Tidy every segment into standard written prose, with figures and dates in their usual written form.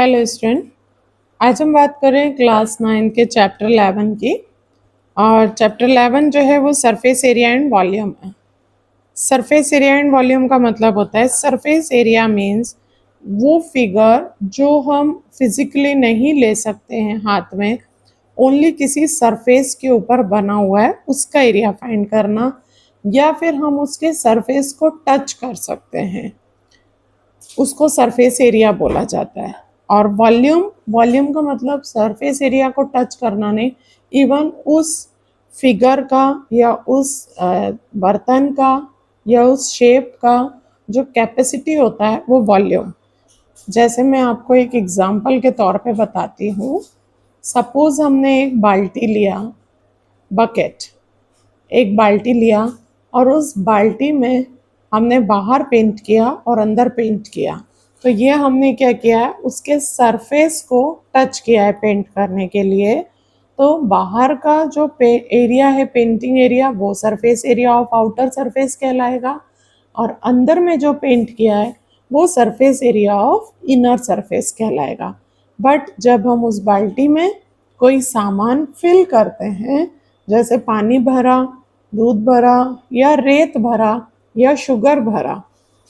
Hello student, आज हम बात कर रहे हैं क्लास 9 के चैप्टर 11 की। और चैप्टर 11 जो है वो सरफेस एरिया एंड वॉल्यूम है। सरफेस एरिया एंड वॉल्यूम का मतलब होता है, सरफेस एरिया मीन्स वो फिगर जो हम फिजिकली नहीं ले सकते हैं हाथ में, ओनली किसी सरफेस के ऊपर बना हुआ है उसका एरिया फाइंड करना, या फिर हम उसके सरफेस को टच कर सकते हैं, उसको सरफेस एरिया बोला जाता है। और वॉल्यूम वॉल्यूम का मतलब सरफेस एरिया को टच करना नहीं, इवन उस फिगर का या उस बर्तन का या उस शेप का जो कैपेसिटी होता है वो वॉल्यूम। जैसे मैं आपको एक एग्जांपल के तौर पे बताती हूँ। सपोज हमने एक बाल्टी लिया, बकेट, एक बाल्टी लिया और उस बाल्टी में हमने बाहर पेंट किया और अंदर पेंट किया। तो ये हमने क्या किया है, उसके सरफेस को टच किया है पेंट करने के लिए। तो बाहर का जो एरिया है, पेंटिंग एरिया, वो surface area of outer surface कहलाएगा, और अंदर में जो पेंट किया है वो surface area of inner surface कहलाएगा। बट जब हम उस बाल्टी में कोई सामान फिल करते हैं, जैसे पानी भरा, दूध भरा या रेत भरा या शुगर भरा,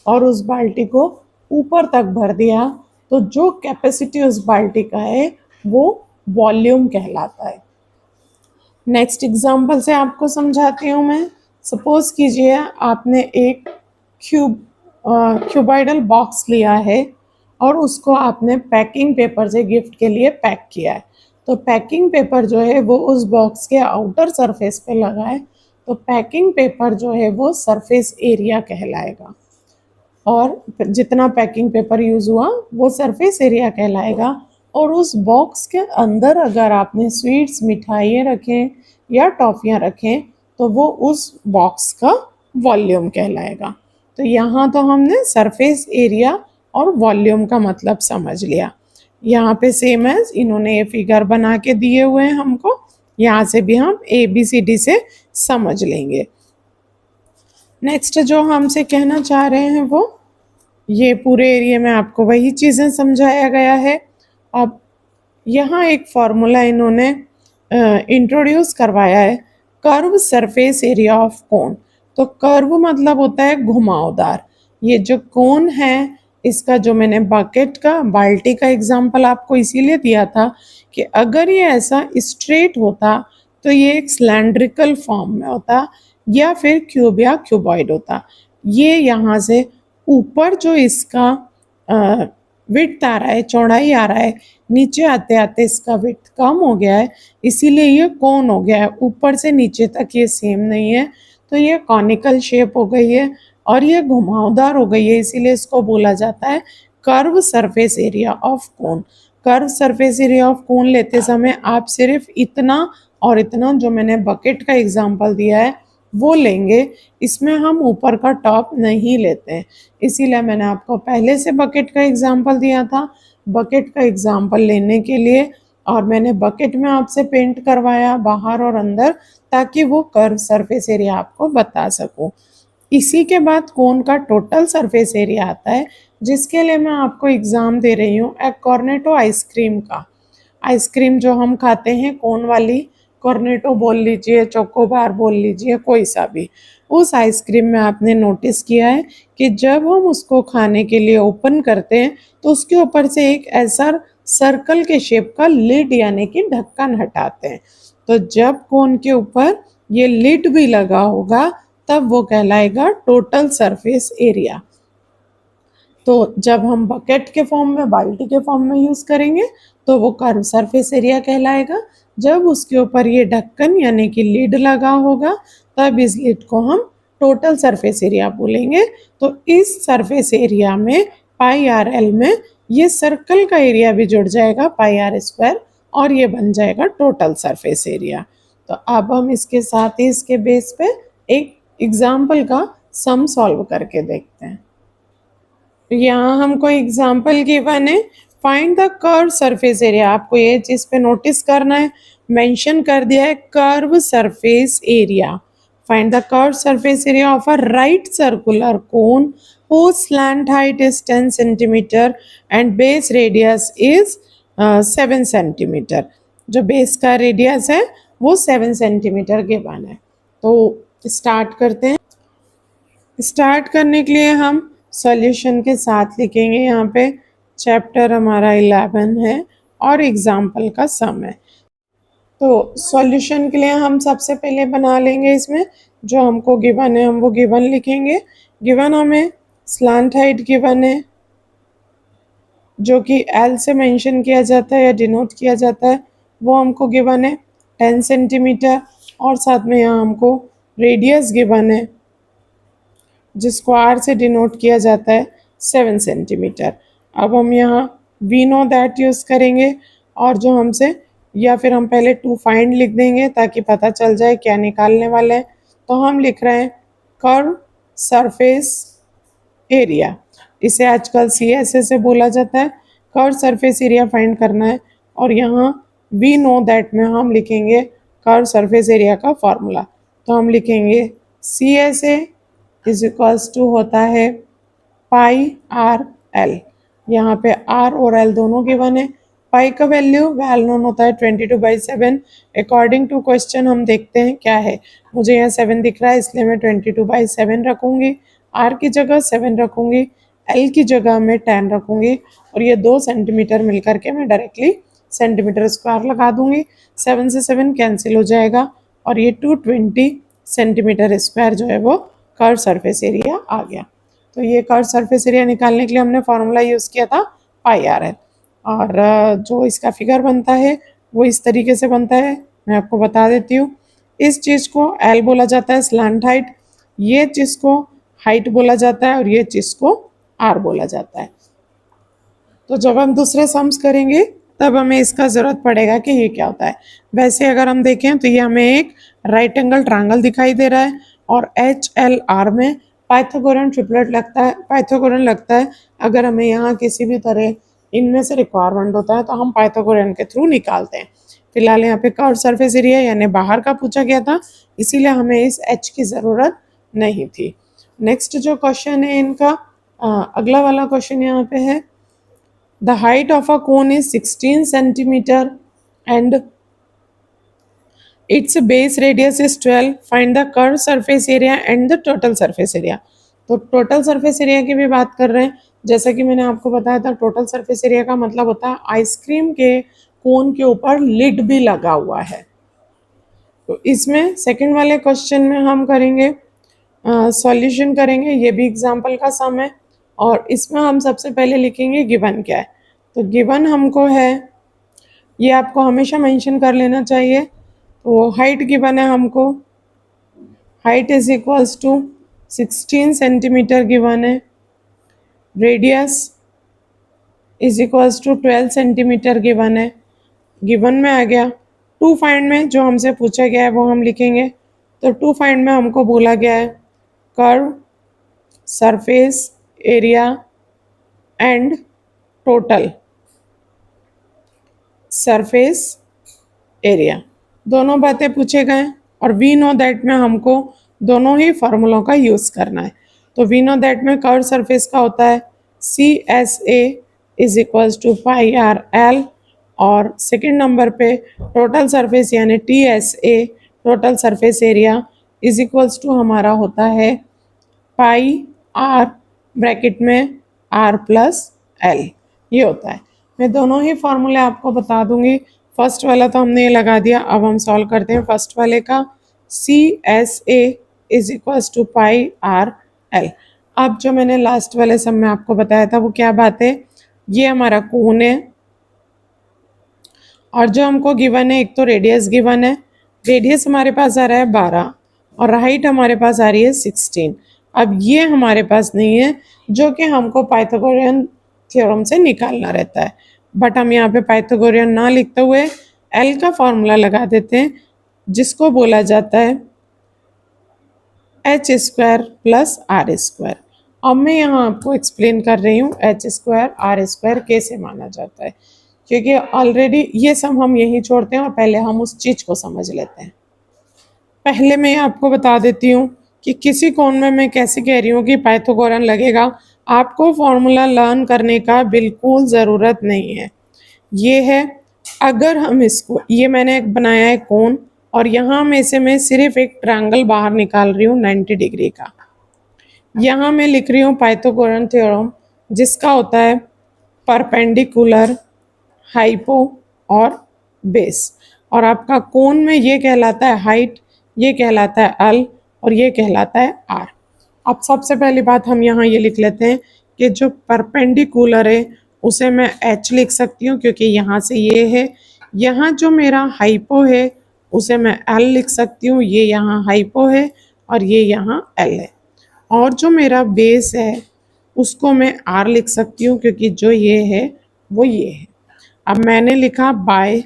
और उस बाल्टी को ऊपर तक भर दिया, तो जो कैपेसिटी उस बाल्टी का है वो वॉल्यूम कहलाता है। नेक्स्ट एग्जांपल से आपको समझाती हूँ मैं। सपोज कीजिए आपने एक क्यूबॉइडल बॉक्स लिया है और उसको आपने पैकिंग पेपर से गिफ्ट के लिए पैक किया है। तो पैकिंग पेपर जो है वो उस बॉक्स के आउटर सरफेस पे लगा है, तो पैकिंग पेपर जो है वो सरफेस एरिया कहलाएगा, और जितना पैकिंग पेपर यूज़ हुआ वो सरफेस एरिया कहलाएगा। और उस बॉक्स के अंदर अगर आपने स्वीट्स, मिठाइयाँ रखें या टॉफ़ियाँ रखें तो वो उस बॉक्स का वॉल्यूम कहलाएगा। तो यहाँ तो हमने सरफेस एरिया और वॉल्यूम का मतलब समझ लिया। यहाँ पे सेम है, इन्होंने ये फिगर बना के दिए हुए हैं हमको, यहाँ से भी हम ABCD से समझ लेंगे। नेक्स्ट जो हमसे कहना चाह रहे हैं वो ये पूरे एरिया में आपको वही चीज़ें समझाया गया है। अब यहाँ एक फॉर्मूला इन्होंने इंट्रोड्यूस करवाया है, कर्व सरफेस एरिया ऑफ कोन। तो कर्व मतलब होता है घुमावदार। ये जो कोन है, इसका जो मैंने बकेट का, बाल्टी का एग्जांपल आपको इसीलिए दिया था कि अगर ये ऐसा स्ट्रेट होता तो ये एक सिलेंड्रिकल फॉर्म में होता, या फिर क्यूब या क्यूबॉइड होता। ये यहाँ से ऊपर जो इसका विड्थ आ रहा है, चौड़ाई आ रहा है, नीचे आते आते इसका विड्थ कम हो गया है, इसीलिए ये कोन हो गया है। ऊपर से नीचे तक ये सेम नहीं है, तो ये कॉनिकल शेप हो गई है और ये घुमावदार हो गई है, इसीलिए इसको बोला जाता है curve surface area of cone. Curve surface area of कोन लेते समय आप सिर्फ इतना और इतना, जो मैंने बकेट का एग्जाम्पल दिया है वो लेंगे, इसमें हम ऊपर का टॉप नहीं लेते हैं। इसीलिए मैंने आपको पहले से बकेट का एग्जाम्पल दिया था। बकेट का एग्जाम्पल लेने के लिए और मैंने बकेट में आपसे पेंट करवाया बाहर और अंदर, ताकि वो कर्व सरफेस एरिया आपको बता सकूं। इसी के बाद कोन का टोटल सरफेस एरिया आता है, जिसके लिए मैं आपको एग्जाम दे रही हूँ एक कॉर्नेटो आइसक्रीम का। आइसक्रीम जो हम खाते हैं कोन वाली, कॉर्नेटो बोल लीजिए, चोकोबार बोल लीजिए, कोई सा भी, उस आइसक्रीम में आपने नोटिस किया है कि जब हम उसको खाने के लिए ओपन करते हैं तो उसके ऊपर से एक ऐसा सर्कल के शेप का लिड यानी कि ढक्कन हटाते हैं। तो जब कोन के ऊपर ये लिड भी लगा होगा तब वो कहलाएगा टोटल सरफेस एरिया। तो जब हम बकेट के फॉर्म में, बाल्टी के फॉर्म में यूज़ करेंगे तो वो कर्व सरफेस एरिया कहलाएगा। जब उसके ऊपर ये ढक्कन यानी कि लिड लगा होगा तब इस लिड को हम टोटल सरफेस एरिया बोलेंगे। तो इस सरफेस एरिया में πRL में ये सर्कल का एरिया भी जुड़ जाएगा, πr², और ये बन जाएगा टोटल सरफेस एरिया। तो अब हम इसके साथ ही इसके बेस पे एक एग्जाम्पल का सम सॉल्व करके देखते हैं। यहाँ हमको एग्जाम्पल गिवन है, find the curve surface area. आपको ये चीज़ पे नोटिस करना है, मेंशन कर दिया है curve surface area Find the curved surface area of a right circular cone whose slant height is 10 centimeter and base radius is 7 centimeter. जो बेस का रेडियस है वो 7 सेंटीमीटर गिवन है। तो स्टार्ट करते हैं। स्टार्ट करने के लिए हम सॉल्यूशन के साथ लिखेंगे। यहाँ पे चैप्टर हमारा 11 है और एग्जाम्पल का सम है। तो सॉल्यूशन के लिए हम सबसे पहले बना लेंगे इसमें जो हमको गिवन है हम वो गिवन लिखेंगे। गिवन हमें स्लांट हाइट गिवन है जो कि एल से मेंशन किया जाता है या डिनोट किया जाता है, वो हमको गिवन है 10 सेंटीमीटर और साथ में यहाँ हमको रेडियस गिवन है जिसको आर से डिनोट किया जाता है 7 सेंटीमीटर। अब हम यहाँ वी नो दैट यूज़ करेंगे और जो हमसे या फिर हम पहले टू फाइंड लिख देंगे ताकि पता चल जाए क्या निकालने वाले हैं। तो हम लिख रहे हैं कर्व सरफेस एरिया, इसे आजकल CSA से बोला जाता है। कर्व सरफेस एरिया फाइंड करना है और यहाँ वी नो दैट में हम लिखेंगे कर्व सरफेस एरिया का फॉर्मूला। तो हम लिखेंगे CSA इज इक्वल्स टू होता है पाई आर एल। यहाँ पे आर और एल दोनों गिवन है। पाई का वैल्यू वेल नोन होता है 22/7। अकॉर्डिंग टू क्वेश्चन हम देखते हैं क्या है। मुझे यहाँ 7 दिख रहा है इसलिए मैं 22/7 रखूँगी। आर की जगह 7 रखूँगी, एल की जगह मैं 10 रखूँगी और ये 2 सेंटीमीटर मिल करके मैं डायरेक्टली सेंटीमीटर स्क्वायर लगा दूँगी। 7 से 7 कैंसिल हो जाएगा और ये 220 सेंटीमीटर स्क्वायर जो है वो कर्व सरफेस एरिया आ गया। तो ये कर्व सरफेस एरिया निकालने के लिए हमने फॉर्मूला यूज़ किया था पाई आर एल। और जो इसका फिगर बनता है वो इस तरीके से बनता है, मैं आपको बता देती हूँ। इस चीज़ को एल बोला जाता है स्लांट हाइट, ये चीज़ को हाइट बोला जाता है और ये चीज़ को आर बोला जाता है। तो जब हम दूसरे सम्स करेंगे तब हमें इसका ज़रूरत पड़ेगा कि ये क्या होता है। वैसे अगर हम देखें तो ये हमें एक राइट एंगल ट्रायंगल दिखाई दे रहा है और HLR में पाइथागोरन ट्रिपलेट लगता है, पाइथागोरन लगता है। अगर हमें यहाँ किसी भी तरह इनमें से रिक्वायरमेंट होता है तो हम पाइथागोरन के थ्रू निकालते हैं। फिलहाल यहाँ पे कर्व सरफेस एरिया यानी बाहर का पूछा गया था, इसीलिए हमें इस H की ज़रूरत नहीं थी। नेक्स्ट जो क्वेश्चन है इनका अगला वाला क्वेश्चन यहाँ पे है the height of a cone is 16 centimetre and its base radius is 12, find the curved surface area and the total surface area। तो टोटल सरफेस एरिया की भी बात कर रहे हैं। जैसा कि मैंने आपको बताया था टोटल सरफेस एरिया का मतलब होता है आइसक्रीम के कोन के ऊपर लिड भी लगा हुआ है। तो इसमें सेकंड वाले क्वेश्चन में हम करेंगे सॉल्यूशन करेंगे, ये भी एग्जांपल का सम है और इसमें हम सबसे पहले लिखेंगे गिवन क्या है। तो गिवन हमको है, ये आपको हमेशा मेंशन कर लेना चाहिए। तो हाइट गिवन है हमको, height is equals to 16 centimetre given है। Radius is equals to 12 centimetre given है। गिवन में आ गया। टू फाइंड में जो हमसे पूछा गया है वो हम लिखेंगे। तो टू फाइंड में हमको बोला गया है curve surface area and total surface area, दोनों बातें पूछे गए और वी नो दैट में हमको दोनों ही फार्मूलों का यूज़ करना है। तो वी नो दैट में कर्व सरफेस का होता है CSA is equals to pi are l और सेकंड नंबर पे टोटल सरफेस यानी TSA total surface area is equals to हमारा होता है पाई आर ब्रैकेट में R प्लस एल, ये होता है। मैं दोनों ही फार्मूले आपको बता दूंगी। फर्स्ट वाला तो हमने ये लगा दिया, अब हम सॉल्व करते हैं फर्स्ट वाले का। CSA is equals to pi are l. अब जो मैंने लास्ट वाले सम में आपको बताया था वो क्या बात है, ये हमारा कोन है और जो हमको गिवन है एक तो रेडियस गिवन है, रेडियस हमारे पास आ रहा है 12 और हाइट हमारे पास आ रही है 16। अब ये हमारे पास नहीं है जो कि हमको पाइथागोरियन थ्योरम से निकालना रहता है, बट हम यहाँ पे पाइथागोरियन ना लिखते हुए एल का फॉर्मूला लगा देते हैं जिसको बोला जाता है H square plus R square. अब मैं यहाँ आपको एक्सप्लेन कर रही हूँ H स्क्वायर R स्क्वायर कैसे माना जाता है, क्योंकि ऑलरेडी ये सब हम यहीं छोड़ते हैं और पहले हम उस चीज़ को समझ लेते हैं। पहले मैं आपको बता देती हूँ कि किसी कोण में मैं कैसे कह रही हूँ कि पाइथागोरन लगेगा। आपको फॉर्मूला लर्न करने का बिल्कुल ज़रूरत नहीं है। ये है, अगर हम इसको, ये मैंने एक बनाया है कोण और यहाँ में से मैं सिर्फ एक ट्रायंगल बाहर निकाल रही हूँ 90 डिग्री का। यहाँ मैं लिख रही हूँ पाइथागोरन थ्योरम, जिसका होता है परपेंडिकुलर, हाइपो और बेस। और आपका कोण में ये कहलाता है हाइट, ये कहलाता है एल और ये कहलाता है आर। अब सबसे पहली बात हम यहाँ ये लिख लेते हैं कि जो परपेंडिकुलर है उसे मैं एच लिख सकती हूँ क्योंकि यहाँ से ये है। यहाँ जो मेरा हाइपो है उसे मैं एल लिख सकती हूँ, ये यहाँ हाइपो है और ये यहाँ एल है। और जो मेरा बेस है उसको मैं आर लिख सकती हूँ क्योंकि जो ये है वो ये है। अब मैंने लिखा बाय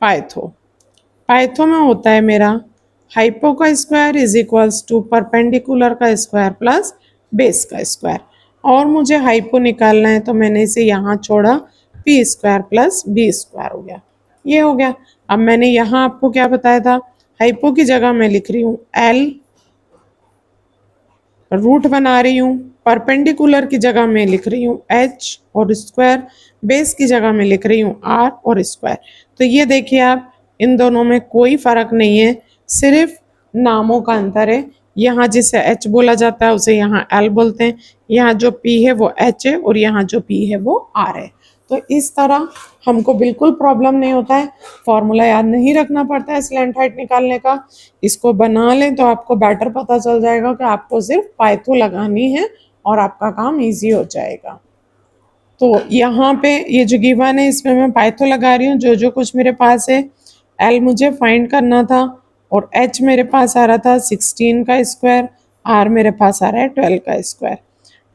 पाइथो। पाइथो में होता है मेरा हाइपो का square is equals to perpendicular का स्क्वायर प्लस बेस का स्क्वायर। और मुझे हाइपो निकालना है तो मैंने इसे यहाँ छोड़ा, P square plus B square हो गया, ये हो गया। अब मैंने यहाँ आपको क्या बताया था, हाइपो की जगह मैं लिख रही हूँ एल, रूट बना रही हूँ, परपेंडिकुलर की जगह मैं लिख रही हूँ एच और स्क्वायर, बेस की जगह मैं लिख रही हूँ आर और स्क्वायर। तो ये देखिए आप, इन दोनों में कोई फर्क नहीं है, सिर्फ नामों का अंतर है। यहाँ जिसे एच बोला जाता है उसे यहाँ एल बोलते हैं, यहाँ जो पी है वो एच है और यहाँ जो पी है वो आर है। तो इस तरह हमको बिल्कुल प्रॉब्लम नहीं होता है, फॉर्मूला याद नहीं रखना पड़ता है स्लैंट हाइट निकालने का। इसको बना लें तो आपको बेटर पता चल जाएगा कि आपको सिर्फ पाइथो लगानी है और आपका काम इजी हो जाएगा। तो यहाँ पे ये जो गिवन है इसमें मैं पाइथो लगा रही हूँ, जो जो कुछ मेरे पास है। एल मुझे फाइंड करना था और एच मेरे पास आ रहा था 16 का स्क्वायर, आर मेरे पास आ रहा है 12 का square.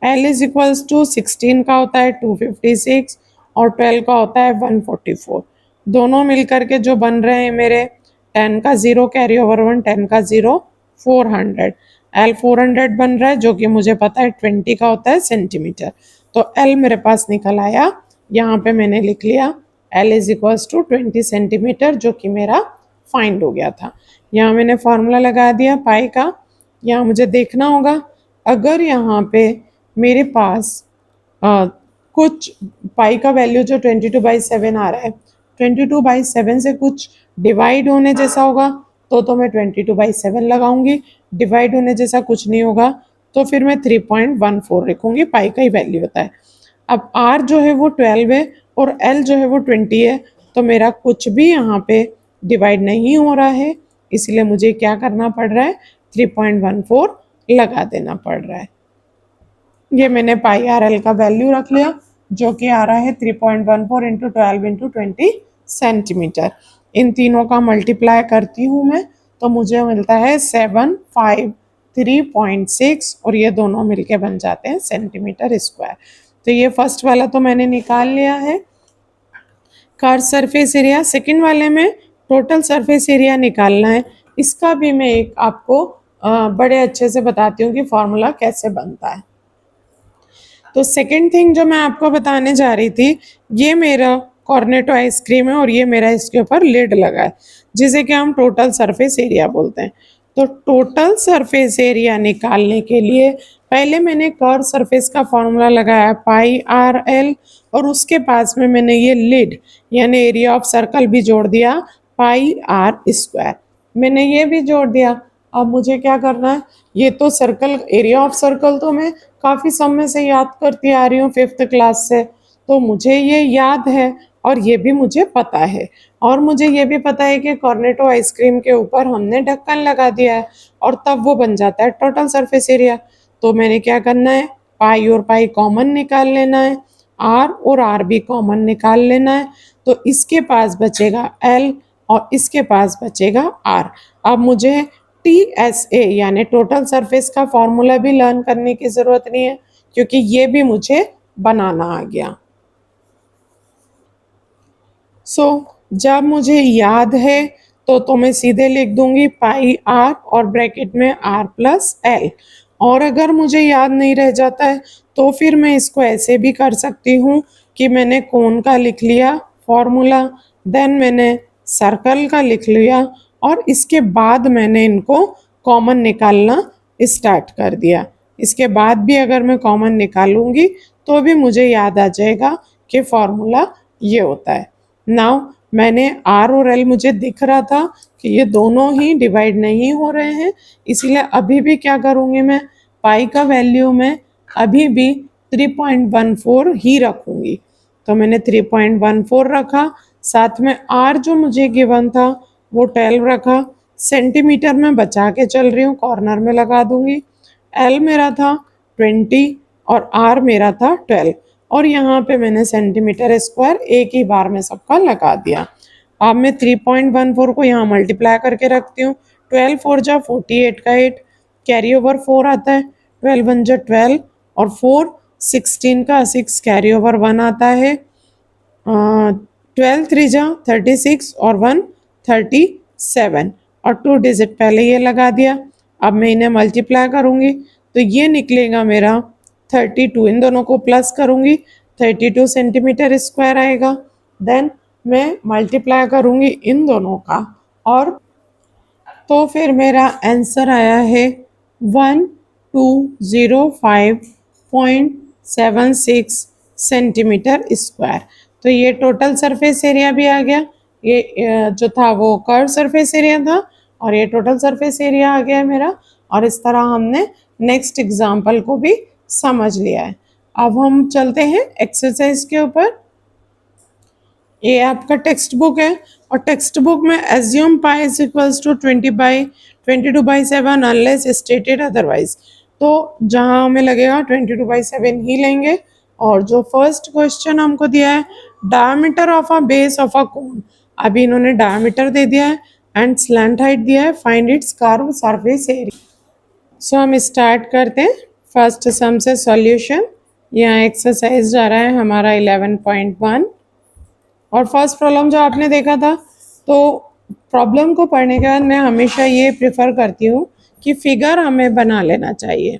L is equals to 16 का होता है 256 और 12 का होता है 144। दोनों मिलकर के जो बन रहे हैं मेरे 10 का 0 कैरी ओवर 1, 10 का 0 400। एल 400 बन रहा है जो कि मुझे पता है 20 का होता है सेंटीमीटर। तो एल मेरे पास निकल आया, यहाँ पे मैंने लिख लिया L is equals to 20 centimetre, जो कि मेरा फाइंड हो गया था। यहाँ मैंने फार्मूला लगा दिया पाई का। यहाँ मुझे देखना होगा, अगर यहाँ पे मेरे पास कुछ पाई का वैल्यू जो 22/7 आ रहा है, 22/7 से कुछ डिवाइड होने जैसा होगा तो मैं 22/7 लगाऊंगी। डिवाइड होने जैसा कुछ नहीं होगा तो फिर मैं 3.14 लिखूंगी, पाई का ही वैल्यू होता है। अब आर जो है वो 12 है और एल जो है वो 20 है, तो मेरा कुछ भी यहाँ पे डिवाइड नहीं हो रहा है, इसलिए मुझे क्या करना पड़ रहा है, 3.14 लगा देना पड़ रहा है। ये मैंने पाई आर एल का वैल्यू रख लिया जो कि आ रहा है 3.14 इंटू 12 इंटू 20 सेंटीमीटर। इन तीनों का मल्टीप्लाई करती हूँ मैं तो मुझे मिलता है 753.6 और ये दोनों मिलके बन जाते हैं सेंटीमीटर स्क्वायर। तो ये फर्स्ट वाला तो मैंने निकाल लिया है, कर्व सरफेस एरिया। सेकंड वाले में टोटल सरफेस एरिया निकालना है, इसका भी मैं एक आपको बड़े अच्छे से बताती हूँ कि फॉर्मूला कैसे बनता है। तो सेकंड थिंग जो मैं आपको बताने जा रही थी, ये मेरा कॉर्नेटो आइसक्रीम है और ये मेरा इसके ऊपर लिड लगा है जिसे कि हम टोटल सरफेस एरिया बोलते हैं। तो टोटल सरफेस एरिया निकालने के लिए पहले मैंने कर्व सरफेस का फॉर्मूला लगाया पाई आर एल और उसके पास में मैंने ये लिड यानी एरिया ऑफ सर्कल भी जोड़ दिया पाई आर स्क्वायर, मैंने ये भी जोड़ दिया। अब मुझे क्या करना है, ये तो सर्कल, एरिया ऑफ सर्कल तो मैं काफ़ी समय से याद करती आ रही हूँ 5th क्लास से, तो मुझे ये याद है और ये भी मुझे पता है। और मुझे ये भी पता है कि कॉर्नेटो आइसक्रीम के ऊपर हमने ढक्कन लगा दिया है और तब वो बन जाता है टोटल सरफेस एरिया। तो मैंने क्या करना है, पाई और पाई कॉमन निकाल लेना है, आर और आर भी कॉमन निकाल लेना है। तो इसके पास बचेगा एल और इसके पास बचेगा आर। अब मुझे TSA यानी टोटल सरफेस का फॉर्मूला भी लर्न करने की ज़रूरत नहीं है क्योंकि ये भी मुझे बनाना आ गया। जब मुझे याद है तो मैं सीधे लिख दूंगी पाई आर और ब्रैकेट में आर प्लस एल। और अगर मुझे याद नहीं रह जाता है तो फिर मैं इसको ऐसे भी कर सकती हूँ कि मैंने कोण का लिख लिया फॉर्मूला, देन मैंने सर्कल का लिख लिया और इसके बाद मैंने इनको कॉमन निकालना स्टार्ट कर दिया। इसके बाद भी अगर मैं कॉमन निकालूंगी तो भी मुझे याद आ जाएगा कि फॉर्मूला ये होता है। नाउ मैंने आर और एल मुझे दिख रहा था कि ये दोनों ही डिवाइड नहीं हो रहे हैं, इसीलिए अभी भी क्या करूँगी मैं, पाई का वैल्यू मैं अभी भी 3.14 ही रखूँगी। तो मैंने 3.14 रखा, साथ में आर जो मुझे गिवन था वो 12 रखा, सेंटीमीटर में बचा के चल रही हूँ, कॉर्नर में लगा दूंगी। एल मेरा था 20 और आर मेरा था 12 और यहाँ पे मैंने सेंटीमीटर स्क्वायर एक ही बार में सबका लगा दिया। अब मैं 3.14 को यहाँ मल्टीप्लाई करके रखती हूँ। 12 4 जा 48 का 8, कैरी ओवर 4 आता है, 12 1 जा 12 और 4 16 का 6, कैरी ओवर 1 आता है, 12 3 जा 36 और 1 37 और 2 डिजिट पहले ये लगा दिया। अब मैं इन्हें मल्टीप्लाई करूँगी तो ये निकलेगा मेरा 32, इन दोनों को प्लस करूँगी 32 सेंटीमीटर स्क्वायर आएगा। देन मैं मल्टीप्लाई करूँगी इन दोनों का और तो फिर मेरा आंसर आया है 1205.76 सेंटीमीटर स्क्वायर। तो ये टोटल सरफेस एरिया भी आ गया, ये जो था वो कर्व सरफेस एरिया था और ये टोटल सरफेस एरिया आ गया मेरा। और इस तरह हमने नेक्स्ट एग्जाम्पल को भी समझ लिया है। अब हम चलते हैं एक्सरसाइज के ऊपर। ये आपका टेक्स्ट बुक है और टेक्स्ट बुक में assume pi is equals to 22/7 unless stated otherwise. तो जहाँ हमें लगेगा 22/7 ही लेंगे। और जो फर्स्ट क्वेश्चन हमको दिया है, diameter of a base of a cone, अभी इन्होंने डायमीटर दे दिया है एंड स्लैंट हाइट दिया है, find its curve surface area. So हम स्टार्ट करते हैं फर्स्ट सम से सॉल्यूशन। यहाँ एक्सरसाइज जा रहा है हमारा 11.1 और फर्स्ट प्रॉब्लम जो आपने देखा था, तो प्रॉब्लम को पढ़ने के बाद मैं हमेशा ये प्रेफर करती हूँ कि फिगर हमें बना लेना चाहिए।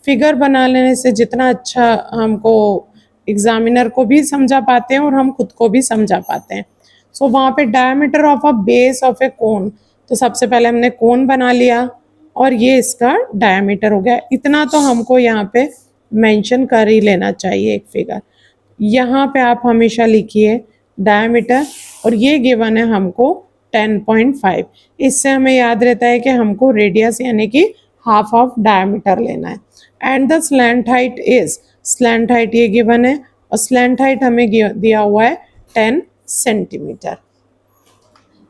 फिगर बना लेने से जितना अच्छा हमको एग्जामिनर को भी समझा पाते हैं और हम खुद को भी समझा पाते हैं। सो वहाँ पे diameter of a base of a cone, तो सबसे पहले हमने कोन बना लिया और ये इसका डायमीटर हो गया। इतना तो हमको यहाँ पे मेंशन कर ही लेना चाहिए एक फिगर। यहाँ पे आप हमेशा लिखिए डायमीटर और ये गिवन है हमको 10.5। इससे हमें याद रहता है कि हमको रेडियस यानी कि हाफ ऑफ डायमीटर लेना है। And the slant height is, slant height ये गिवन है और स्लैंट हाइट हमें दिया हुआ है 10 सेंटीमीटर।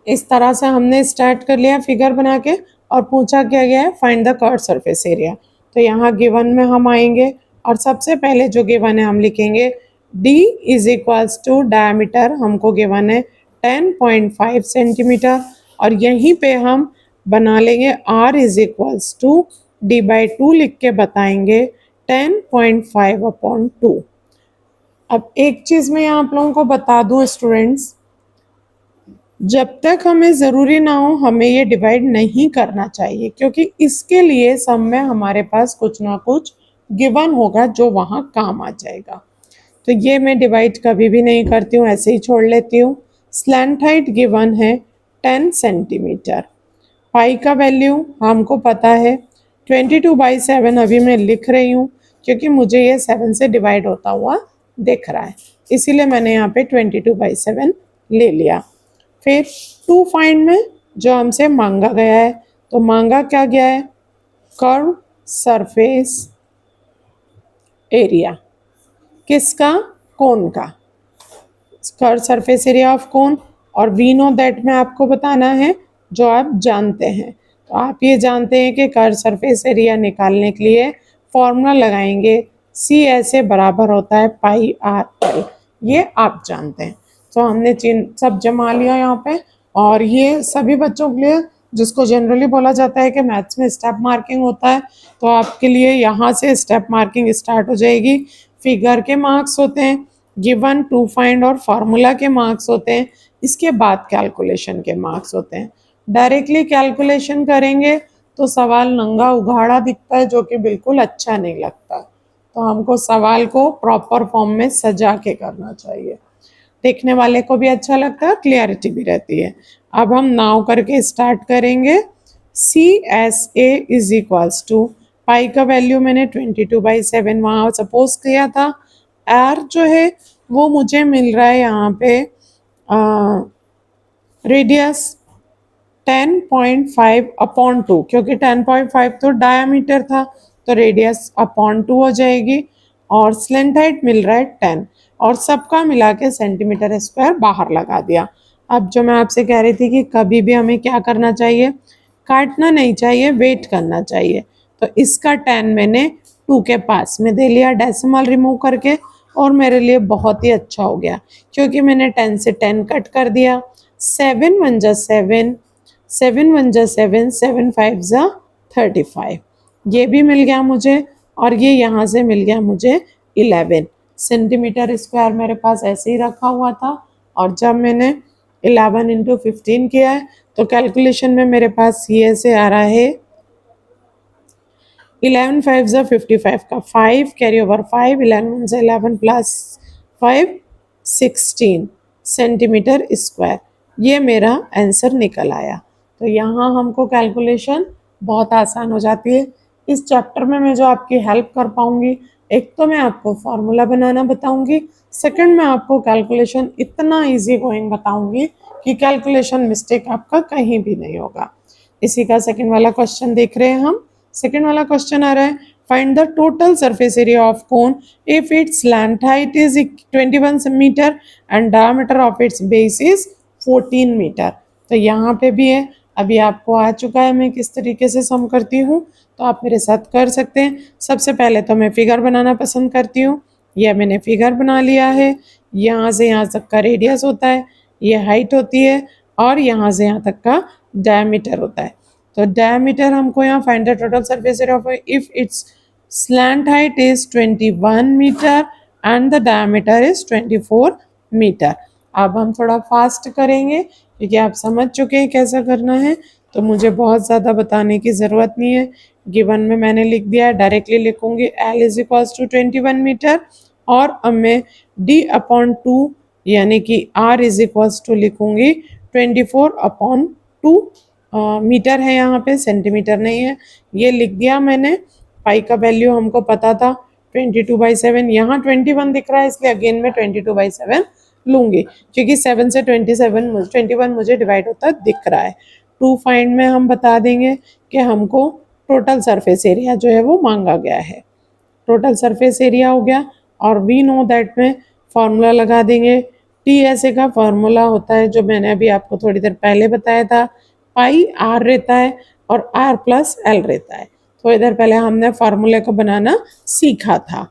इस तरह से हमने स्टार्ट कर लिया फिगर बना के और पूछा क्या गया है, find the curve surface area. तो यहाँ गिवन में हम आएंगे और सबसे पहले जो गिवन है हम लिखेंगे d is equals to diameter, हमको गिवन है 10.5 सेंटीमीटर और यहीं पे हम बना लेंगे r is equals to d/2 लिख के बताएंगे 10.5/2। अब एक चीज़ मैं आप लोगों को बता दूं स्टूडेंट्स, जब तक हमें ज़रूरी ना हो हमें ये डिवाइड नहीं करना चाहिए, क्योंकि इसके लिए सब में हमारे पास कुछ ना कुछ गिवन होगा जो वहाँ काम आ जाएगा। तो ये मैं डिवाइड कभी भी नहीं करती हूँ, ऐसे ही छोड़ लेती हूँ। स्लैंट हाइट गिवन है 10 सेंटीमीटर, पाई का वैल्यू हमको पता है 22/7, अभी मैं लिख रही हूँ क्योंकि मुझे ये 7 से डिवाइड होता हुआ दिख रहा है, इसीलिए मैंने यहाँ पे 22/7 ले लिया। फिर टू फाइंड में जो हमसे मांगा गया है, तो मांगा क्या गया है, कर्व सरफेस एरिया, किसका, कोन का, कर्व सरफेस एरिया ऑफ कोन। और वी नो दैट में आपको बताना है जो आप जानते हैं। तो आप ये जानते हैं कि कर्व सरफेस एरिया निकालने के लिए फॉर्मूला लगाएंगे, सी ऐसे बराबर होता है पाई आर एल, ये आप जानते हैं। तो हमने सब जमा लिया यहाँ पे। और ये सभी बच्चों के लिए जिसको जनरली बोला जाता है कि मैथ्स में स्टेप मार्किंग होता है, तो आपके लिए यहाँ से स्टेप मार्किंग स्टार्ट हो जाएगी। फिगर के मार्क्स होते हैं, गिवन, टू फाइंड और फार्मूला के मार्क्स होते हैं, इसके बाद कैलकुलेशन के मार्क्स होते हैं। डायरेक्टली कैलकुलेशन करेंगे तो सवाल नंगा उघाड़ा दिखता है, जो कि बिल्कुल अच्छा नहीं लगता। तो हमको सवाल को प्रॉपर फॉर्म में सजा के करना चाहिए। देखने वाले को भी अच्छा लगता है, क्लियरिटी भी रहती है। अब हम नाउ करके स्टार्ट करेंगे। C S A is equals to, pi का वैल्यू मैंने 22/7 वहाँ सपोज किया था। आर जो है वो मुझे मिल रहा है यहाँ पे रेडियस 10.5/2, क्योंकि 10.5 तो डायमीटर था, तो रेडियस अपॉन 2 हो जाएगी। और स्लेंट हाइट मिल रहा है 10, और सबका मिला के सेंटीमीटर स्क्वायर बाहर लगा दिया। अब जो मैं आपसे कह रही थी कि कभी भी हमें क्या करना चाहिए, काटना नहीं चाहिए, वेट करना चाहिए। तो इसका 10 मैंने 2 के पास में दे लिया डेसिमल रिमूव करके, और मेरे लिए बहुत ही अच्छा हो गया, क्योंकि मैंने 10 से 10 कट कर दिया। 7 1 जा 7, 7 1 जा 7, 7 5 जा 35, ये भी मिल गया मुझे। और ये यहाँ से मिल गया मुझे 11 सेंटीमीटर स्क्वायर, मेरे पास ऐसे ही रखा हुआ था। और जब मैंने 11 इंटू 15 किया है तो कैलकुलेशन में मेरे पास ये से आ रहा है 11 5 जा 55 का 5 कैरी ओवर 5, 11 से 11 प्लस 5 16 सेंटीमीटर स्क्वायर, ये मेरा आंसर निकल आया। तो यहाँ हमको कैलकुलेशन बहुत आसान हो जाती है। इस चैप्टर में मैं जो आपकी हेल्प कर पाऊंगी, एक तो मैं आपको फार्मूला बनाना बताऊंगी, सेकंड मैं आपको कैलकुलेशन इतना इजी गोइंग बताऊंगी कि कैलकुलेशन मिस्टेक आपका कहीं भी नहीं होगा। इसी का सेकंड वाला क्वेश्चन देख रहे हैं हम। सेकंड वाला क्वेश्चन आ रहा है, find the total surface area of cone if its slant height is 21 metre and diameter of its base is 14 metre. तो यहाँ पे भी है, अभी आपको आ चुका है मैं किस तरीके से सम करती हूँ, तो आप मेरे साथ कर सकते हैं। सबसे पहले तो मैं फिगर बनाना पसंद करती हूँ। यह मैंने फिगर बना लिया है। यहाँ से यहाँ तक का रेडियस होता है, ये हाइट होती है, और यहाँ से यहाँ तक का डायमीटर होता है। तो डायमीटर हमको यहाँ find the total surface area of if its slant height is 21 metre and the diameter is 24 metre. अब हम थोड़ा फास्ट करेंगे क्योंकि आप समझ चुके हैं कैसा करना है, तो मुझे बहुत ज़्यादा बताने की ज़रूरत नहीं है। गिवन में मैंने लिख दिया है, डायरेक्टली लिखूंगी L is equals to 21 metre, और अब मैं D/2 यानी कि R इज इक्वल्स टू लिखूंगी 24/2 मीटर है, यहाँ पे सेंटीमीटर नहीं है, ये लिख दिया मैंने। पाई का वैल्यू हमको पता था 22/7, यहाँ 21 दिख रहा है इसलिए अगेन मैं 22/7 लूंगी, क्योंकि 7 से 21 मुझे डिवाइड होता दिख रहा है। 2 फाइंड में हम बता देंगे कि हमको टोटल सरफेस एरिया जो है वो मांगा गया है। टोटल सरफेस एरिया हो गया, और वी नो दैट में फॉर्मूला लगा देंगे। टी एस ए का फॉर्मूला होता है जो मैंने अभी आपको थोड़ी देर पहले बताया था, पाई आर रहता है और आर प्लस एल रहता है। थोड़ी देर पहले हमने फॉर्मूले को बनाना सीखा था।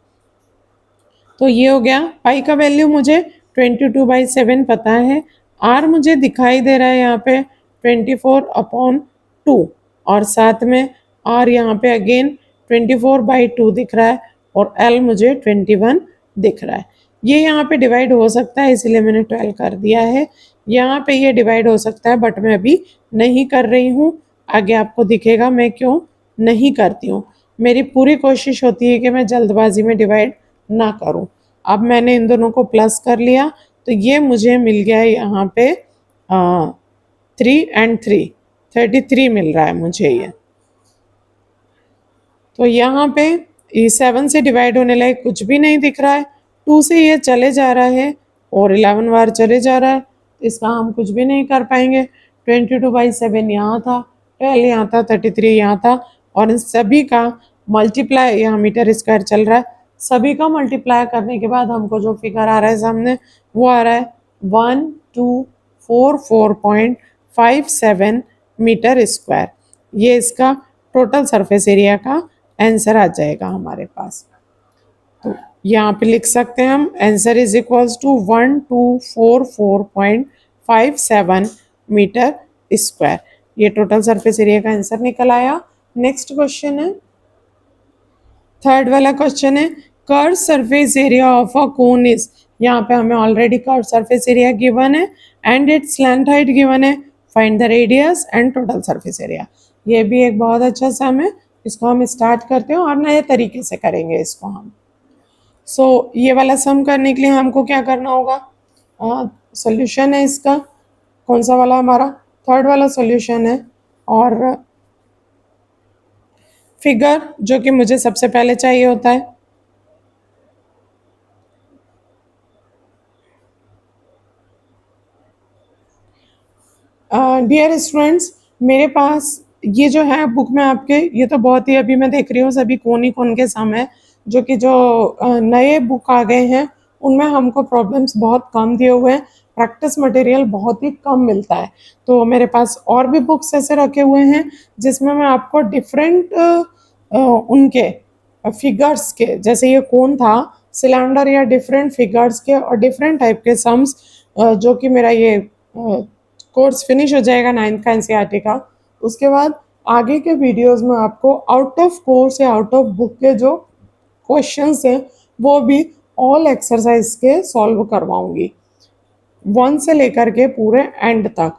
तो ये हो गया, पाई का वैल्यू मुझे 22/7 पता है, आर मुझे दिखाई दे रहा है यहाँ पे 24/2, और साथ में आर यहाँ पे अगेन 24/2 दिख रहा है, और एल मुझे 21 दिख रहा है। ये यहाँ पे डिवाइड हो सकता है इसलिए मैंने 12 कर दिया है। यहाँ पे ये डिवाइड हो सकता है बट मैं अभी नहीं कर रही हूँ, आगे आपको दिखेगा मैं क्यों नहीं करती हूँ। मेरी पूरी कोशिश होती है कि मैं जल्दबाजी में डिवाइड ना करूं। अब मैंने इन दोनों को प्लस कर लिया, तो ये मुझे मिल गया यहाँ पे 3 and 3 33 मिल रहा है मुझे ये। तो यहाँ पे 7 से डिवाइड होने लायक कुछ भी नहीं दिख रहा है, 2 से ये चले जा रहा है और 11 बार चले जा रहा है, इसका हम कुछ भी नहीं कर पाएंगे। 22/7 यहाँ था, 12 यहाँ था, 33 यहाँ था, और इन सभी का मल्टीप्लाई यहाँ मीटर स्क्वायर चल रहा है, सभी का मल्टीप्लाई करने के बाद हमको जो फिगर आ रहा है सामने वो आ रहा है 1244.57 मीटर स्क्वायर। ये इसका टोटल सरफेस एरिया का आंसर आ जाएगा हमारे पास। तो यहाँ पे लिख सकते हैं हम answer is equals to 1244.57 metre square. ये टोटल सरफेस एरिया का आंसर निकल आया। नेक्स्ट क्वेश्चन है, थर्ड वाला क्वेश्चन है, curve surface area of a cone is, यहाँ पे हमें already curve surface area given है and its slant height given है, find the radius and total surface area. ये भी एक बहुत अच्छा सम है, इसको हम स्टार्ट करते हैं और नए तरीके से करेंगे इसको हम। ये वाला सम करने के लिए हमको क्या करना होगा, सॉल्यूशन है इसका, कौन सा वाला हमारा थर्ड वाला सॉल्यूशन है। और फिगर जो कि मुझे सबसे पहले चाहिए होता है। डियर स्टूडेंट्स, मेरे पास ये जो है बुक में आपके, ये तो बहुत ही अभी मैं देख रही हूँ सभी कोन ही कोन के सम है, जो कि जो नए बुक आ गए हैं उनमें हमको प्रॉब्लम्स बहुत कम दिए हुए हैं, प्रैक्टिस मटेरियल बहुत ही कम मिलता है। तो मेरे पास और भी बुक्स ऐसे रखे हुए हैं जिसमें मैं आपको डिफरेंट उनके फिगर्स के, जैसे ये कौन था सिलेंडर, या डिफरेंट फिगर्स के और डिफरेंट टाइप के सम्स, जो कि मेरा ये कोर्स फिनिश हो जाएगा 9th का एनसीईआरटी का, उसके बाद आगे के वीडियोस में आपको आउट ऑफ कोर्स या आउट ऑफ बुक के जो क्वेश्चंस हैं वो भी ऑल एक्सरसाइज के सॉल्व करवाऊंगी, 1 से लेकर के पूरे एंड तक,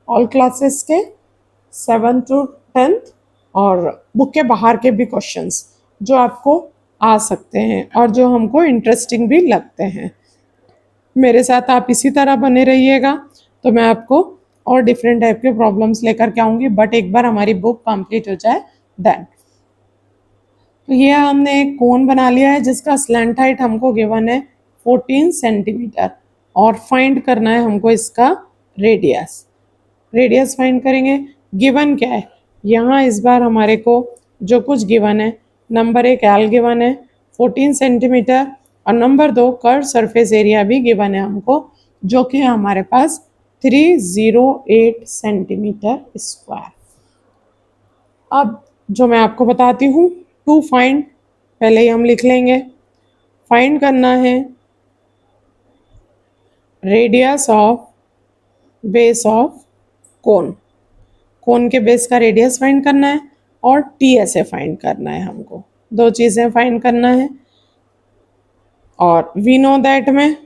ऑल क्लासेस के 7th to 10th, और बुक के बाहर के भी क्वेश्चंस जो आपको आ सकते हैं और जो हमको इंटरेस्टिंग भी लगते हैं। मेरे साथ आप इसी तरह बने रहिएगा, तो मैं आपको और डिफरेंट टाइप के प्रॉब्लम्स लेकर के आऊँगी, बट एक बार हमारी बुक कंप्लीट हो जाए देन। तो ये हमने एक कोन बना लिया है जिसका स्लैंट हाइट हमको गिवन है 14 सेंटीमीटर, और फाइंड करना है हमको इसका रेडियस। रेडियस फाइंड करेंगे। गिवन क्या है, यहाँ इस बार हमारे को जो कुछ गिवन है, नंबर 1 एल गिवन है 14 सेंटीमीटर, और नंबर 2 कर्व सरफेस एरिया भी गिवन है हमको, जो कि हमारे पास 308 सेंटीमीटर स्क्वायर। अब जो मैं आपको बताती हूँ, टू फाइंड, पहले ही हम लिख लेंगे। फाइंड करना है radius of base of cone, cone के बेस का रेडियस फाइंड करना है, और टीएसए फाइंड करना है हमको, दो चीज़ें फाइंड करना है। और वी नो दैट में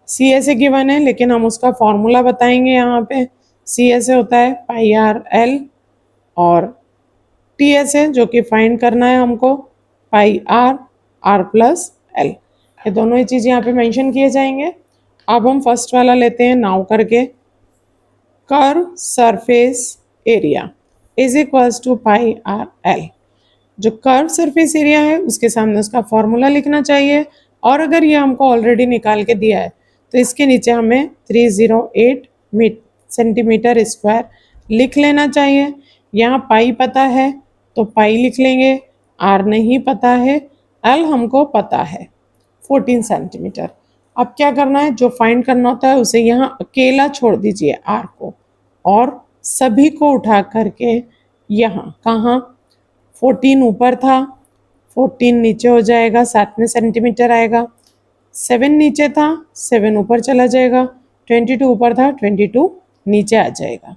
सी एस ए गिवन है, लेकिन हम उसका फॉर्मूला बताएंगे यहाँ पे। सी एस ए होता है पाई आर एल, और टी एस ए जो कि फाइंड करना है हमको पाई आर आर प्लस एल, ये दोनों ही चीज़ यहाँ पे मेंशन किए जाएंगे। अब हम फर्स्ट वाला लेते हैं नाउ करके, curve surface area is equals to pi are L. जो कर्व सरफेस एरिया है उसके सामने उसका फॉर्मूला लिखना चाहिए, और अगर ये हमको ऑलरेडी निकाल के दिया है तो इसके नीचे हमें 308 सेंटीमीटर स्क्वायर लिख लेना चाहिए। यहाँ पाई पता है तो पाई लिख लेंगे, आर नहीं पता है, एल हमको पता है 14 सेंटीमीटर। अब क्या करना है, जो फाइंड करना होता है उसे यहाँ अकेला छोड़ दीजिए आर को, और सभी को उठा करके यहाँ, कहाँ 14 ऊपर था, 14 नीचे हो जाएगा, साथ में सेंटीमीटर आएगा, 7 नीचे था, 7 ऊपर चला जाएगा, 22 ऊपर था, 22 नीचे आ जाएगा।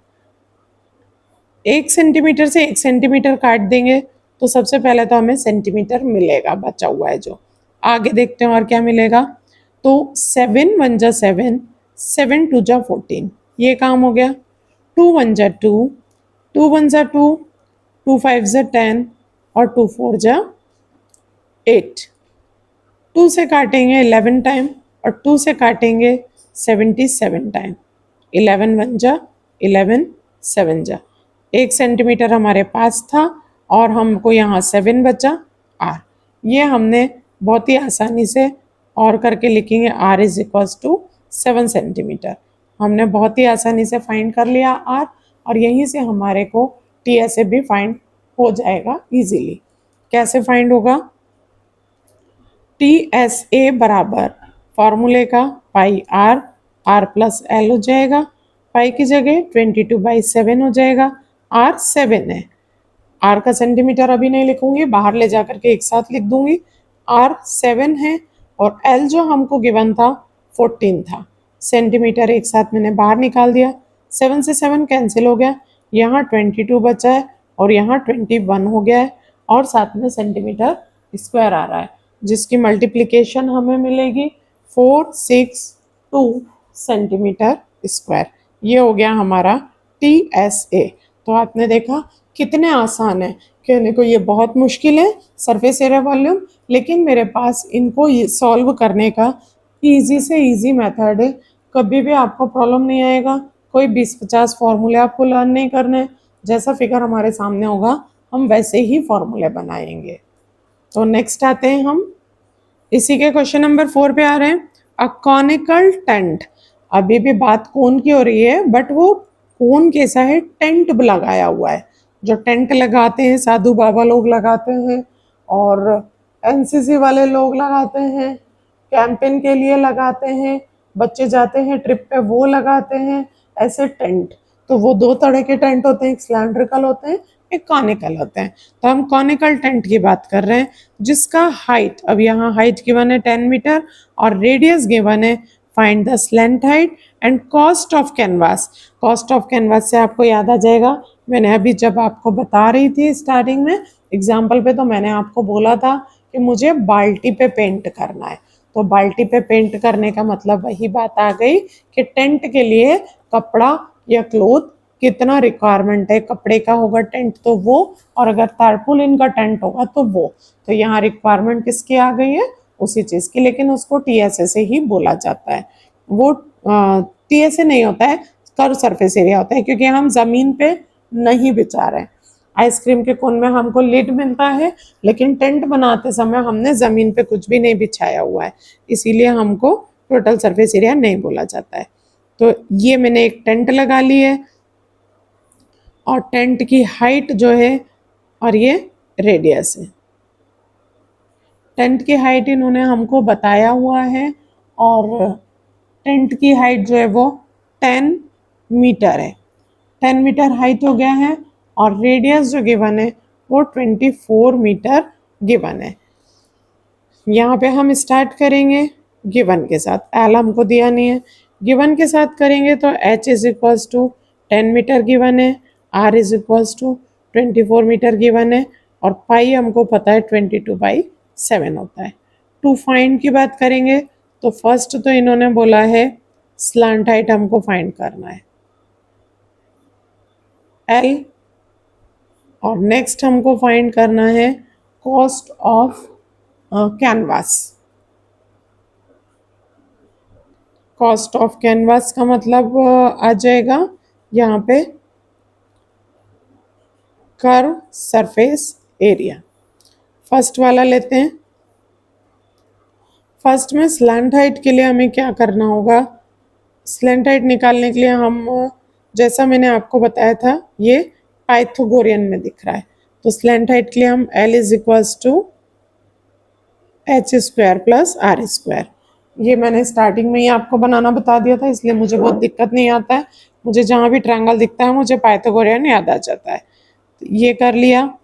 1 सेंटीमीटर से 1 सेंटीमीटर काट देंगे तो सबसे पहले तो हमें सेंटीमीटर मिलेगा, बचा हुआ है जो, आगे देखते हैं और क्या मिलेगा। तो 7 1 जा 7, 7 2 जा 14, ये काम हो गया। 2 1 जा 2, 2 1 जा 2, 2 5 जा 10, और 2 4 जा 8। 2 से काटेंगे 11 टाइम, और 2 से काटेंगे 77 टाइम। 11 1 जा 11, 7 जा, 1 सेंटीमीटर हमारे पास था, और हमको यहाँ 7 बचा आर। ये हमने बहुत ही आसानी से और करके लिखेंगे, R is equals to 7 centimetre. हमने बहुत ही आसानी से फाइंड कर लिया आर, और यहीं से हमारे को टी एस ए भी फाइंड हो जाएगा इजीली। कैसे फाइंड होगा, टी एस ए बराबर फॉर्मूले का पाई आर, आर प्लस एल हो जाएगा, पाई की जगह 22/7 हो जाएगा, आर 7 है, आर का सेंटीमीटर अभी नहीं लिखूंगी, बाहर ले जाकर के एक साथ लिख दूंगी, आर 7 है, और एल जो हमको गिवन था 14 था, सेंटीमीटर एक साथ मैंने बाहर निकाल दिया, 7 से 7 कैंसिल हो गया, यहाँ 22 बचा है, और यहाँ 21 हो गया है, और साथ में सेंटीमीटर स्क्वायर आ रहा है, जिसकी मल्टीप्लिकेशन हमें मिलेगी 462 सेंटीमीटर स्क्वायर। ये हो गया हमारा टी एस ए। तो आपने देखा कितने आसान है, कहने को ये बहुत मुश्किल है सरफेस एरिया वॉल्यूम, लेकिन मेरे पास इनको ये सॉल्व करने का इजी से इजी मेथड है, कभी भी आपको प्रॉब्लम नहीं आएगा। कोई 20-50 फॉर्मूले आपको लर्न नहीं करने, जैसा फिगर हमारे सामने होगा हम वैसे ही फॉर्मूले बनाएंगे। तो नेक्स्ट आते हैं हम इसी के क्वेश्चन नंबर 4 पे आ रहे हैं। अ कॉनिकल टेंट, अभी भी बात कोन की हो रही है बट वो कोन कैसा है, टेंट लगाया हुआ है। जो टेंट लगाते हैं साधु बाबा लोग लगाते हैं, और एनसीसी वाले लोग लगाते हैं, कैंपेन के लिए लगाते हैं, बच्चे जाते हैं ट्रिप पे वो लगाते हैं ऐसे टेंट। तो वो दो तरह के टेंट होते हैं, एक सिलेंड्रिकल होते हैं, एक कॉनिकल होते हैं। तो हम कॉनिकल टेंट की बात कर रहे हैं जिसका हाइट, अब यहाँ हाइट गिवन है 10 मीटर और रेडियस गिवन है। Find the slant height and cost of canvas. Cost of canvas से आपको याद आ जाएगा, मैंने अभी जब आपको बता रही थी स्टार्टिंग में एग्जाम्पल पे, तो मैंने आपको बोला था कि मुझे बाल्टी पे पेंट करना है। तो बाल्टी पे पेंट करने का मतलब वही बात आ गई कि टेंट के लिए कपड़ा या क्लोथ कितना रिक्वायरमेंट है, कपड़े का होगा टेंट तो वो, और अगर तारपुलिन का टेंट होगा तो वो। तो यहाँ रिक्वायरमेंट किसकी आ गई है, उसी चीज़ की, लेकिन उसको टीएसए से ही बोला जाता है। वो टीएसए नहीं होता है, कर्व सरफेस एरिया होता है, क्योंकि हम ज़मीन पे नहीं बिछा रहे हैं। आइसक्रीम के कोन में हमको लिड मिलता है, लेकिन टेंट बनाते समय हमने ज़मीन पे कुछ भी नहीं बिछाया हुआ है, इसीलिए हमको टोटल सरफेस एरिया नहीं बोला जाता है। तो ये मैंने एक टेंट लगा ली है, और टेंट की हाइट जो है और ये रेडियस है। टेंट की हाइट इन्होंने हमको बताया हुआ है, और टेंट की हाइट जो है वो 10 मीटर है। 10 मीटर हाइट हो गया है, और रेडियस जो गिवन है वो 24 मीटर गिवन है। यहाँ पे हम स्टार्ट करेंगे गिवन के साथ, एल हमको दिया नहीं है, गिवन के साथ करेंगे तो h is equals to 10 metre given है, r is equals to 24 metre given है, और पाई हमको पता है 22/7 होता है। टू फाइंड की बात करेंगे तो फर्स्ट तो इन्होंने बोला है स्लांट हाइट हमको फाइंड करना है L, और नेक्स्ट हमको फाइंड करना है cost of canvas. Cost of canvas का मतलब आ जाएगा यहाँ पे कर्व सरफेस एरिया। फर्स्ट वाला लेते हैं। फर्स्ट में स्लैंट हाइट के लिए हमें क्या करना होगा, स्लैंट हाइट निकालने के लिए हम, जैसा मैंने आपको बताया था, ये पाइथागोरियन में दिख रहा है, तो स्लैंट हाइट के लिए हम L is equals to h² plus r²। ये मैंने स्टार्टिंग में ही आपको बनाना बता दिया था, इसलिए मुझे बहुत दिक्कत नहीं आता है। मुझे जहाँ भी ट्रायंगल दिखता है मुझे पाइथागोरियन याद आ जाता है। ये कर लिया,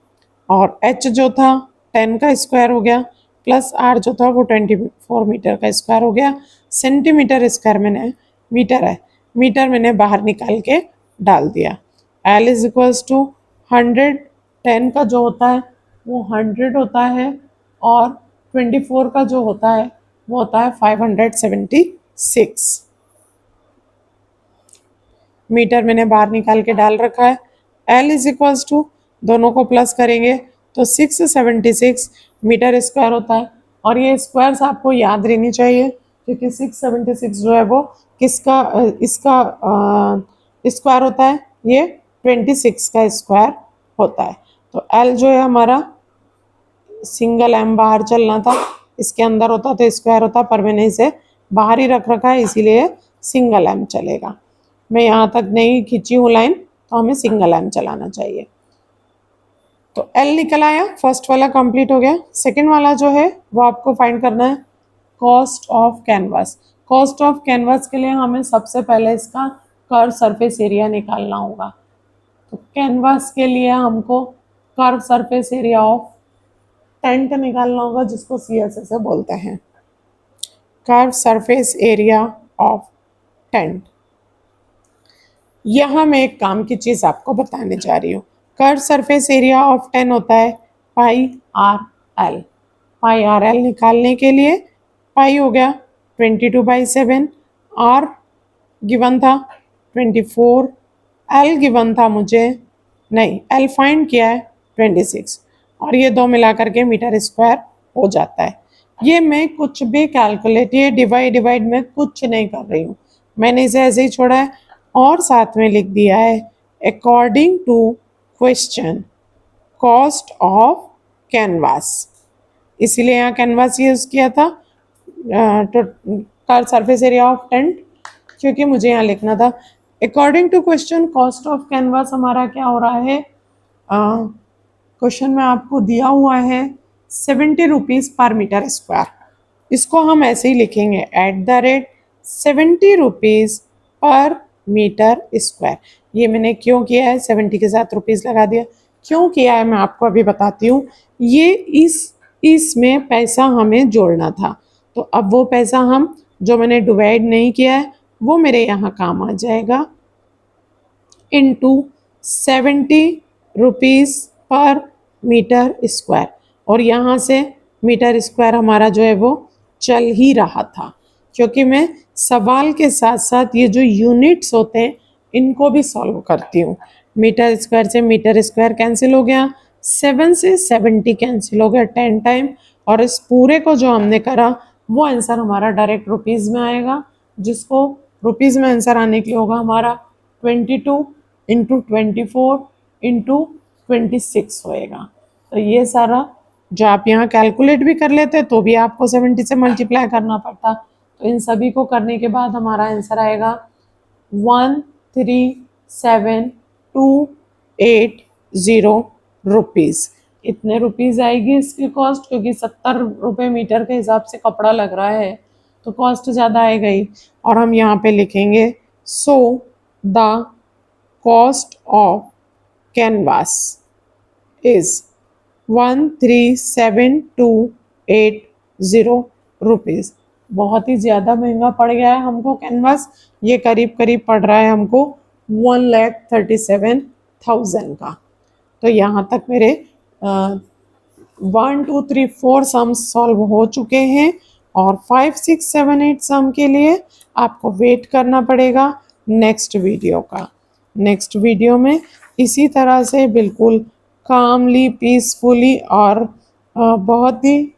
और h जो था 10 का स्क्वायर हो गया, प्लस r जो था वो 24 मीटर का स्क्वायर हो गया। सेंटीमीटर स्क्वायर मैंने, मीटर है, मीटर मैंने बाहर निकाल के डाल दिया। L इज इक्वल्स टू 100, 10 का जो होता है वो 100 होता है, और 24 का जो होता है वो होता है 576 मीटर मैंने बाहर निकाल के डाल रखा है। L इज इक्वल्स टू, दोनों को प्लस करेंगे तो 676 मीटर स्क्वायर होता है, और ये स्क्वायर्स आपको याद रहनी चाहिए, क्योंकि 676 जो है वो किसका, इसका स्क्वायर होता है, ये 26 का स्क्वायर होता है। तो L जो है हमारा, सिंगल एम बाहर चलना था, इसके अंदर होता तो स्क्वायर होता, पर मैंने इसे बाहर ही रख रखा है इसीलिए सिंगल एम चलेगा। मैं यहाँ तक नहीं खींची हूँ लाइन, तो हमें सिंगल एम चलाना चाहिए। तो एल निकल आया, फर्स्ट वाला कंप्लीट हो गया। सेकंड वाला जो है वो आपको फाइंड करना है cost of canvas. Cost of canvas के लिए हमें सबसे पहले इसका कर्व सरफेस एरिया निकालना होगा। तो कैनवास के लिए हमको curve surface area of tent निकालना होगा, जिसको CSA से बोलते हैं curve surface area of tent. यहाँ मैं एक काम की चीज़ आपको बताने जा रही हूँ। कर्व सरफेस एरिया ऑफ 10 होता है πRL। πRL निकालने के लिए पाई हो गया 22/7, R गिवन था 24, L गिवन था मुझे, नहीं L फाइंड किया है 26, और ये दो मिला करके मीटर स्क्वायर हो जाता है। ये मैं कुछ भी कैलकुलेट, ये डिवाइड में कुछ नहीं कर रही हूँ, मैंने इसे ऐसे ही छोड़ा है और साथ में लिख दिया है according to question cost of canvas, इसीलिए यहाँ कैनवास यूज किया था कार सरफेस एरिया ऑफ टेंट, क्योंकि मुझे यहाँ लिखना था according to question cost of canvas हमारा क्या हो रहा है, क्वेश्चन में आपको दिया हुआ है 70 रुपीज़ पर मीटर स्क्वायर, इसको हम ऐसे ही लिखेंगे @70 रुपीज़ पर मीटर स्क्वायर। ये मैंने क्यों किया है, 70 के साथ रुपीज़ लगा दिया, क्यों किया है मैं आपको अभी बताती हूँ। ये इसमें पैसा हमें जोड़ना था, तो अब वो पैसा हम जो मैंने डिवाइड नहीं किया है वो मेरे यहाँ काम आ जाएगा इनटू 70 रुपीज़ पर मीटर स्क्वायर, और यहाँ से मीटर स्क्वायर हमारा जो है वो चल ही रहा था, क्योंकि मैं सवाल के साथ साथ ये जो यूनिट्स होते हैं इनको भी सॉल्व करती हूँ। मीटर स्क्वायर से मीटर स्क्वायर कैंसिल हो गया, 7 से 70 कैंसिल हो गया 10 टाइम, और इस पूरे को जो हमने करा वो आंसर हमारा डायरेक्ट रुपीज़ में आएगा, जिसको रुपीज़ में आंसर आने के लिए होगा हमारा 22 इंटू 24 इंटू 26 होएगा। तो ये सारा जो आप यहाँ कैलकुलेट भी कर लेते तो भी आपको 70 से मल्टीप्लाई करना पड़ता, तो इन सभी को करने के बाद हमारा आंसर आएगा 137280 रुपीज़। इतने रुपीज़ आएगी इसकी कॉस्ट, क्योंकि 70 रुपये मीटर के हिसाब से कपड़ा लग रहा है तो कॉस्ट ज़्यादा आएगा ही। और हम यहाँ पे लिखेंगे so the cost of canvas is 137280 rupees. बहुत ही ज़्यादा महंगा पड़ गया है हमको कैनवास, ये करीब करीब पड़ रहा है हमको 1,37,000 का। तो यहाँ तक मेरे 1 2 3 4 सम्स सॉल्व हो चुके हैं, और 5 6 7 8 सम के लिए आपको वेट करना पड़ेगा नेक्स्ट वीडियो का। नेक्स्ट वीडियो में इसी तरह से बिल्कुल कामली, पीसफुली और बहुत ही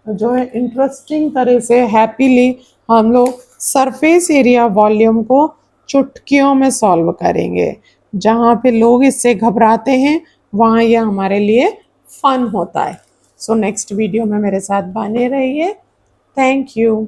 जो है इंटरेस्टिंग तरह से हैप्पीली हम लोग सरफेस एरिया वॉल्यूम को चुटकियों में सॉल्व करेंगे। जहाँ पे लोग इससे घबराते हैं वहाँ यह हमारे लिए फन होता है। सो नेक्स्ट वीडियो में मेरे साथ बने रहिए। Thank you.